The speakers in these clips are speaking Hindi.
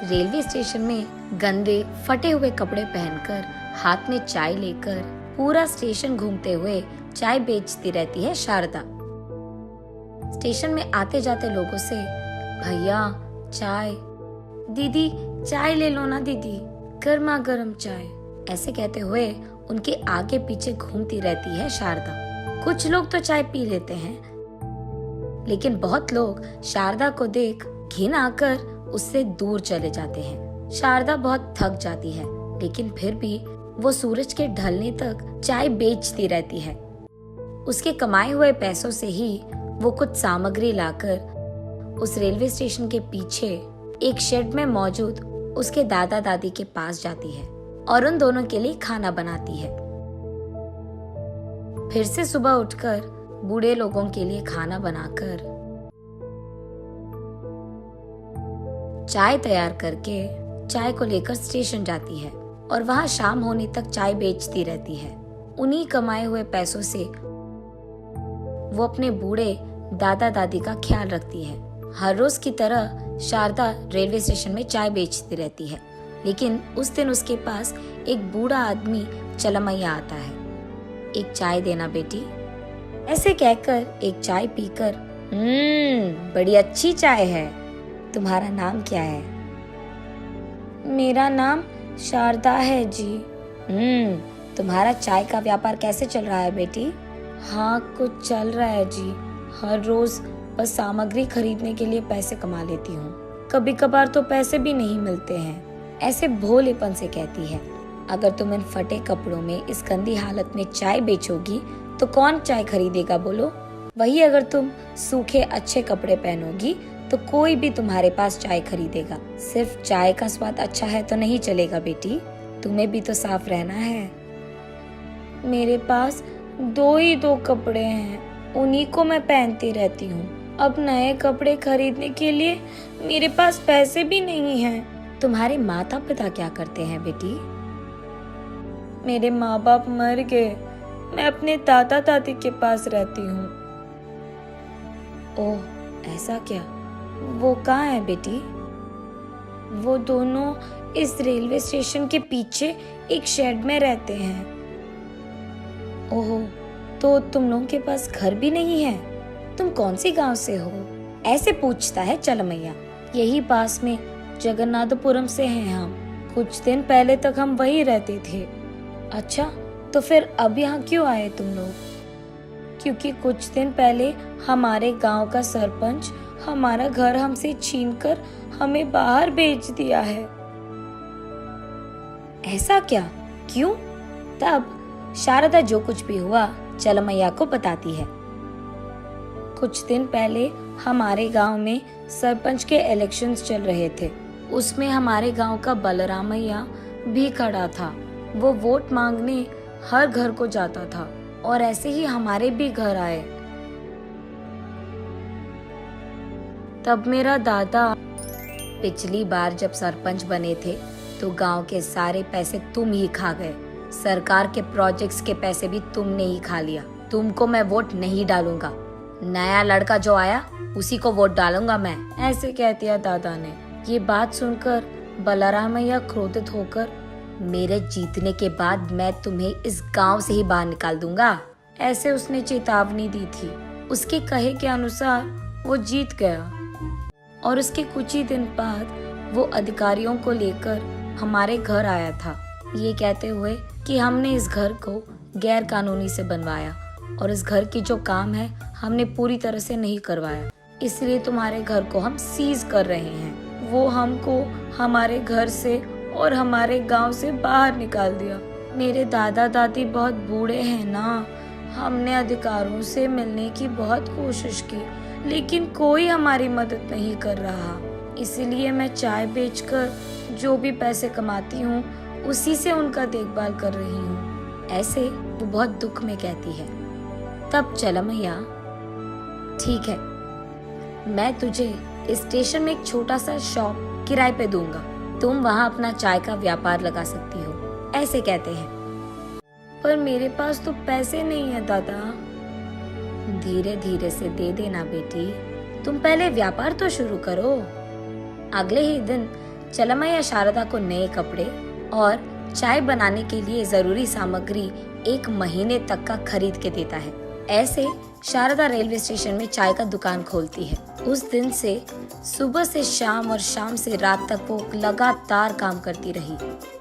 रेलवे स्टेशन में गंदे फटे हुए कपड़े पहनकर हाथ में चाय लेकर पूरा स्टेशन घूमते हुए चाय बेचती रहती है शारदा। स्टेशन में आते जाते लोगों से, भैया चाय, दीदी चाय ले लो ना दीदी, गर्मा गर्म चाय, ऐसे कहते हुए उनके आगे पीछे घूमती रहती है शारदा। कुछ लोग तो चाय पी लेते हैं, लेकिन बहुत लोग शारदा को देख घिन आकर उससे दूर चले जाते हैं। शारदा बहुत थक जाती है, लेकिन फिर भी वो सूरज के ढलने तक चाय बेचती रहती है। उसके कमाए हुए पैसों से ही वो कुछ सामग्री लाकर उस रेलवे स्टेशन के पीछे एक शेड में मौजूद उसके दादा दादी के पास जाती है और उन दोनों के लिए खाना बनाती है। फिर से सुबह उठकर बूढ़े लोगों के लिए खाना बनाकर चाय तैयार करके चाय को लेकर स्टेशन जाती है और वहां शाम होने तक चाय बेचती रहती है। उन्हीं कमाए हुए पैसों से वो अपने बूढ़े दादा दादी का ख्याल रखती है। हर रोज की तरह शारदा रेलवे स्टेशन में चाय बेचती रहती है, लेकिन उस दिन उसके पास एक बूढ़ा आदमी चलमैया आता है। एक चाय देना बेटी, ऐसे कहकर एक चाय पीकर, बड़ी अच्छी चाय है, तुम्हारा नाम क्या है? मेरा नाम शारदा है जी। तुम्हारा चाय का व्यापार कैसे चल रहा है बेटी? हाँ कुछ चल रहा है जी, हर रोज बस सामग्री खरीदने के लिए पैसे कमा लेती हूँ, कभी कभार तो पैसे भी नहीं मिलते हैं, ऐसे भोलेपन से कहती है। अगर तुम इन फटे कपड़ों में इस गंदी हालत में चाय बेचोगी तो कौन चाय खरीदेगा बोलो? वही अगर तुम सूखे अच्छे कपड़े पहनोगी तो कोई भी तुम्हारे पास चाय खरीदेगा। सिर्फ चाय का स्वाद अच्छा है तो नहीं चलेगा बेटी, तुम्हें भी तो साफ रहना है। मेरे पास दो कपड़े हैं, उन्हीं को मैं पहनती रहती हूँ। अब नए कपड़े खरीदने के लिए मेरे पास पैसे भी नहीं हैं। तुम्हारे माता पिता क्या करते हैं बेटी? मेरे माँ बाप मर गए, मैं अपने दादा दादी के पास रहती हूँ। ओह ऐसा क्या, वो कहाँ है बेटी? वो दोनों इस रेलवे स्टेशन के पीछे एक शेड में रहते हैं। ओहो, तो तुम लोगों के पास घर भी नहीं है? तुम कौन सी गांव से हो? ऐसे पूछता है चलमैया। यही पास में जगन्नाथपुरम से हैं हम, कुछ दिन पहले तक हम वही रहते थे। अच्छा, तो फिर अब यहाँ क्यों आए तुम लोग? क्योंकि कुछ दिन पहले हमारे गांव का सरपंच हमारा घर हमसे छीनकर हमें बाहर भेज दिया है। ऐसा क्या, क्यों? तब शारदा जो कुछ भी हुआ चलमैया को बताती है। कुछ दिन पहले हमारे गांव में सरपंच के इलेक्शंस चल रहे थे, उसमें हमारे गांव का बलरामैया भी खड़ा था। वो वोट मांगने हर घर को जाता था और ऐसे ही हमारे भी घर आए। तब मेरा दादा, पिछली बार जब सरपंच बने थे तो गांव के सारे पैसे तुम ही खा गए, सरकार के प्रोजेक्ट्स के पैसे भी तुमने ही खा लिया। तुमको मैं वोट नहीं डालूंगा, नया लड़का जो आया उसी को वोट डालूंगा मैं, ऐसे कह दिया दादा ने। ये बात सुनकर बलरामैया क्रोधित होकर, मेरे जीतने के बाद मैं तुम्हें इस गांव से ही बाहर निकाल दूंगा, ऐसे उसने चेतावनी दी थी। उसके कहे के अनुसार वो जीत गया और उसके कुछ ही दिन बाद वो अधिकारियों को लेकर हमारे घर आया था, ये कहते हुए कि हमने इस घर को गैर कानूनी से बनवाया और इस घर की जो काम है हमने पूरी तरह से नहीं करवाया, इसलिए तुम्हारे घर को हम सीज कर रहे हैं। वो हमको हमारे घर से और हमारे गांव से बाहर निकाल दिया। मेरे दादा दादी बहुत बूढ़े हैं ना, हमने अधिकारों से मिलने की बहुत कोशिश की, लेकिन कोई हमारी मदद नहीं कर रहा। इसलिए मैं चाय बेचकर जो भी पैसे कमाती हूँ उसी से उनका देखभाल कर रही हूँ, ऐसे वो बहुत दुख में कहती है। तब चलमैया, ठीक है, मैं तुझे इस स्टेशन में एक छोटा सा शॉप किराए पे दूंगा, तुम वहाँ अपना चाय का व्यापार लगा सकती हो, ऐसे कहते हैं। पर मेरे पास तो पैसे नहीं है दादा। धीरे धीरे से दे देना बेटी, तुम पहले व्यापार तो शुरू करो। अगले ही दिन चलमैया शारदा को नए कपड़े और चाय बनाने के लिए जरूरी सामग्री 1 महीने तक का खरीद के देता है। ऐसे शारदा रेलवे स्टेशन में चाय का दुकान खोलती है। उस दिन से सुबह से शाम और शाम से रात तक वो लगातार काम करती रही,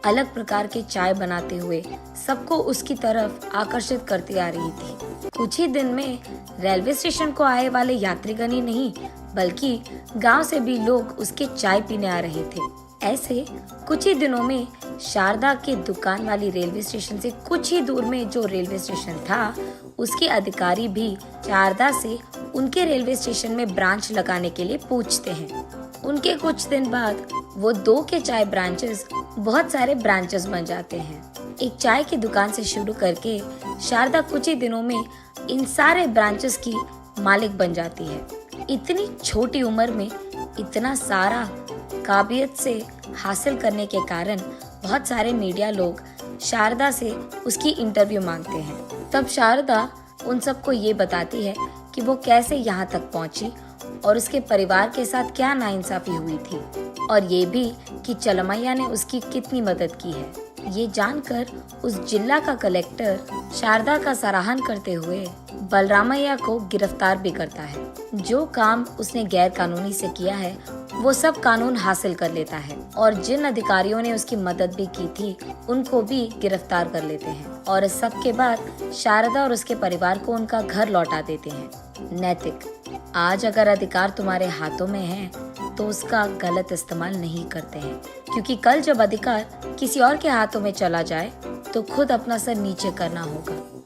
अलग प्रकार के चाय बनाते हुए सबको उसकी तरफ आकर्षित करती आ रही थी। कुछ ही दिन में रेलवे स्टेशन को आए वाले यात्रीगण ही नहीं बल्कि गांव से भी लोग उसके चाय पीने आ रहे थे। ऐसे कुछ ही दिनों में शारदा के दुकान वाली रेलवे स्टेशन से कुछ ही दूर में जो रेलवे स्टेशन था, उसके अधिकारी भी शारदा से उनके रेलवे स्टेशन में ब्रांच लगाने के लिए पूछते हैं। उनके कुछ दिन बाद वो 2 के चाय ब्रांचेस बहुत सारे ब्रांचेस बन जाते हैं। एक चाय की दुकान से शुरू करके शारदा कुछ ही दिनों में इन सारे ब्रांचेस की मालिक बन जाती है। इतनी छोटी उम्र में इतना सारा काबिलियत से हासिल करने के कारण बहुत सारे मीडिया लोग शारदा से उसकी इंटरव्यू मांगते हैं। तब शारदा उन सबको ये बताती है कि वो कैसे यहाँ तक पहुँची और उसके परिवार के साथ क्या नाइंसाफी हुई थी, और ये भी कि चलमैया ने उसकी कितनी मदद की है। ये जानकर उस जिला का कलेक्टर शारदा का सराहन करते हुए बलरामैया को गिरफ्तार भी करता है। जो काम उसने गैर कानूनी से किया है वो सब कानून हासिल कर लेता है, और जिन अधिकारियों ने उसकी मदद भी की थी उनको भी गिरफ्तार कर लेते हैं, और इस सब के बाद शारदा और उसके परिवार को उनका घर लौटा देते हैं। नैतिक, आज अगर अधिकार तुम्हारे हाथों में है तो उसका गलत इस्तेमाल नहीं करते हैं, क्योंकि कल जब अधिकार किसी और के हाथों में चला जाए तो खुद अपना सर नीचे करना होगा।